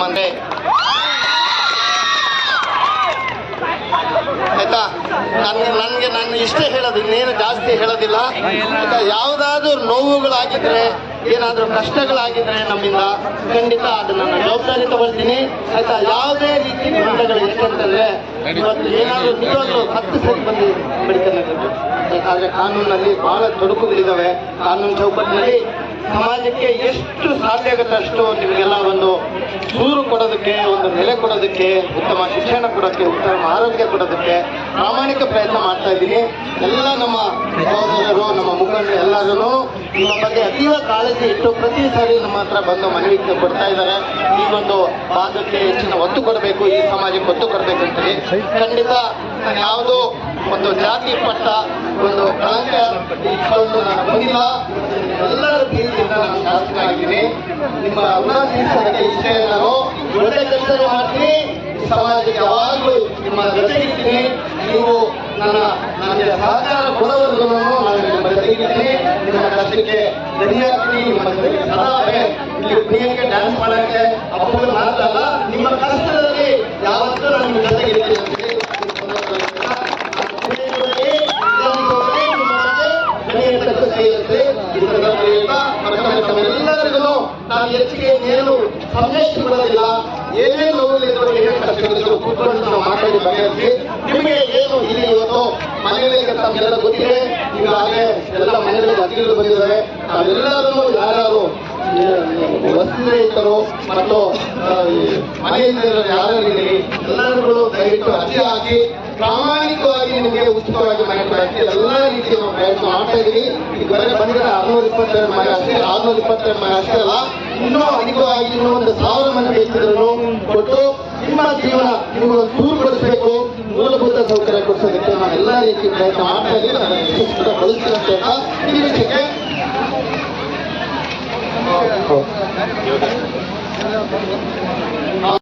ಅಂದ್ರೆ ಆಯ್ತಾ, ನನ್ಗೆ ನಾನು ಇಷ್ಟೇ ಹೇಳೋದು, ಇನ್ನೇನು ಜಾಸ್ತಿ ಹೇಳೋದಿಲ್ಲ ಆಯ್ತಾ. ಯಾವುದಾದ್ರೂ ನೋವುಗಳಾಗಿದ್ರೆ, ಏನಾದ್ರೂ ಕಷ್ಟಗಳಾಗಿದ್ರೆ ನಮ್ಮಿಂದ ಖಂಡಿತ ಅದನ್ನ ನಾನು ಜವಾಬ್ದಾರಿ ತಗೊಳ್ತೀನಿ ಆಯ್ತಾ. ಯಾವುದೇ ರೀತಿ ಗೊಂದಲಗಳು ಯಾಕಂತಂದ್ರೆ ಇವತ್ತು ಏನಾದ್ರೂ ನಿಜವಾಗ್ಲೂ 10 ಸರಿ ಬಂದು ಬಡಿಕನಾಗಬೇಕು. ಆದ್ರೆ ಕಾನೂನಲ್ಲಿ ಬಹಳ ತೊಡಕುಗಳಿದ್ದಾವೆ. ಕಾನೂನು ಚೌಕಟ್ಟಿನಲ್ಲಿ ಸಮಾಜಕ್ಕೆ ಎಷ್ಟು ಸಾಧ್ಯ ಆಗುತ್ತೆ ಅಷ್ಟು ನಿಮಗೆಲ್ಲ ಒಂದು ಸೂರು ಕೊಡೋದಕ್ಕೆ, ಒಂದು ನೆಲೆ ಕೊಡೋದಕ್ಕೆ, ಉತ್ತಮ ಶಿಕ್ಷಣ ಕೊಡೋಕ್ಕೆ, ಉತ್ತಮ ಆರೋಗ್ಯ ಕೊಡೋದಕ್ಕೆ ಪ್ರಾಮಾಣಿಕ ಪ್ರಯತ್ನ ಮಾಡ್ತಾ ಇದ್ದೀನಿ. ಎಲ್ಲ ನಮ್ಮ ಸಹೋದರರು, ನಮ್ಮ ಮುಖಂಡರು ಎಲ್ಲರೂ ನಿಮ್ಮ ಬಗ್ಗೆ ಅತೀವ ಕಾಳಜಿ ಇಟ್ಟು ಪ್ರತಿ ಸಾರಿ ನಮ್ಮ ಹತ್ರ ಬಂದು ಮನವಿ ಕೊಡ್ತಾ ಇದ್ದಾರೆ. ಈ ಒಂದು ಭಾಗಕ್ಕೆ ಹೆಚ್ಚಿನ ಒತ್ತು ಕೊಡಬೇಕು, ಈ ಸಮಾಜಕ್ಕೆ ಒತ್ತು ಕೊಡಬೇಕಂತೇಳಿ. ಖಂಡಿತ ನಾನು ಯಾವುದೋ ಒಂದು ಜಾತಿ ಪಟ್ಟ ಒಂದು ಕಳಂಕ ಇಟ್ಕೊಂಡು ನಾನು ಬಂದಿಲ್ಲ. ಎಲ್ಲರ ಪ್ರೀತಿಯಿಂದ ನಾನು ಶಾಸಕ ಆಗಿದ್ದೀನಿ. ನಿಮ್ಮ ಋಣ ತೀರಿಸೋದಕ್ಕೆ ಇಷ್ಟೇ, ನಾನು ಒಳ್ಳೆ ಕೆಲಸ ಮಾಡ್ತೀನಿ, ಸಮಾಜಕ್ಕೆ ಯಾವಾಗಲೂ ನಿಮ್ಮ ಜೊತೆಗಿರ್ತೀನಿ. ನೀವು ನನಗೆ ಸಹಕಾರ ಕೊಡೋವರೆಗೂ ನಾನು ನಿಮ್ಮ ಜೊತೆಗಿರ್ತೀನಿ. ನಿಮ್ಮ ಕಷ್ಟಕ್ಕೆ ಧನ್ಯವಾಗ್ತೀನಿ. ನಿಮ್ಮ ಜೊತೆಗೆ ಸದಾ ಇಲ್ಲಿ ಪ್ರಿಯಕ್ಕೆ ಡ್ಯಾನ್ಸ್ ಮಾಡೋಕ್ಕೆ ಅಪ್ಪಗಳು ಮಾತಲ್ಲ, ನಿಮ್ಮ ಕಷ್ಟದಲ್ಲಿ ಯಾವತ್ತೂ ನಾನು ನಿಮ್ಮ ಜೊತೆಗಿರ್ತೀನಿ ಅಂತ ಎಲ್ಲರಿಗೂ ನಾನು ಹೆಚ್ಚಿಗೆ ಏನು ಸಂದೇಶ ಕೊಡೋದಿಲ್ಲ. ಏನೇನು ನೋವುಗಳಿದ್ರು, ಏನೇನು ಕಷ್ಟಗಳಿದ್ರು ಕೂತ್ಕೊಂಡು ನಾವು ಮಾತಾಡಿ ಬಗೆಹರಿಸಿ ನಿಮಗೆ ಏನು ಇಲ್ಲಿ ಇವತ್ತು ಮನೆಗಳಿಗೆ ತಮಗೆಲ್ಲ ಗೊತ್ತಿದೆ. ಈಗಾಗಲೇ ಎಲ್ಲ ಮನೆಗಳಿಗೆ ಅತಿಥಿಗಳು ಬಂದಿದ್ದಾರೆ. ನಾವೆಲ್ಲರೂ ಯಾರು ವಸತಿ ರಹಿತರು ಮತ್ತು ಮನೆಯಿಂದ ಯಾರಿದ್ದೀರಿ ಎಲ್ಲರಿಗೂ ದಯವಿಟ್ಟು ಅರ್ಜಿ ಹಾಕಿ ಪ್ರಾಮಾಣಿಕವಾಗಿ ನಿಮಗೆ ಉಚಿತವಾಗಿ ಮನೆ ಕೊಡಕ್ಕೆ ಎಲ್ಲ ರೀತಿಯ ಪ್ರಯತ್ನ ಮಾಡ್ತಾ ಇದ್ದೀವಿ. ಈಗ ಬರೀ ಬಂದಿರೋ 622 ಮನೆ ಅಷ್ಟೇ, 622 ಮನೆ ಅಷ್ಟೇ ಅಲ್ಲ, ಇನ್ನೂ ಅಧಿಕವಾಗಿ ಇನ್ನೂ 1000 ಮನೆ ಬೇಕಿದ್ರು ಕೊಟ್ಟು ನಿಮ್ಮ ಜೀವನ ನಿಮಗೆ ದೂರಪಡಿಸಬೇಕು, ಮೂಲಭೂತ ಸೌಕರ್ಯ ಕೊಡಿಸೋದಕ್ಕೆ ನಾವು ಎಲ್ಲ ರೀತಿಯ ಪ್ರಯತ್ನ ಮಾಡ್ತಾ ಇದ್ದೀವಿ. ಅದನ್ನು ಬಳಸ್ತೀವಿ ಅಂತ ಈ ವಿಷಯಕ್ಕೆ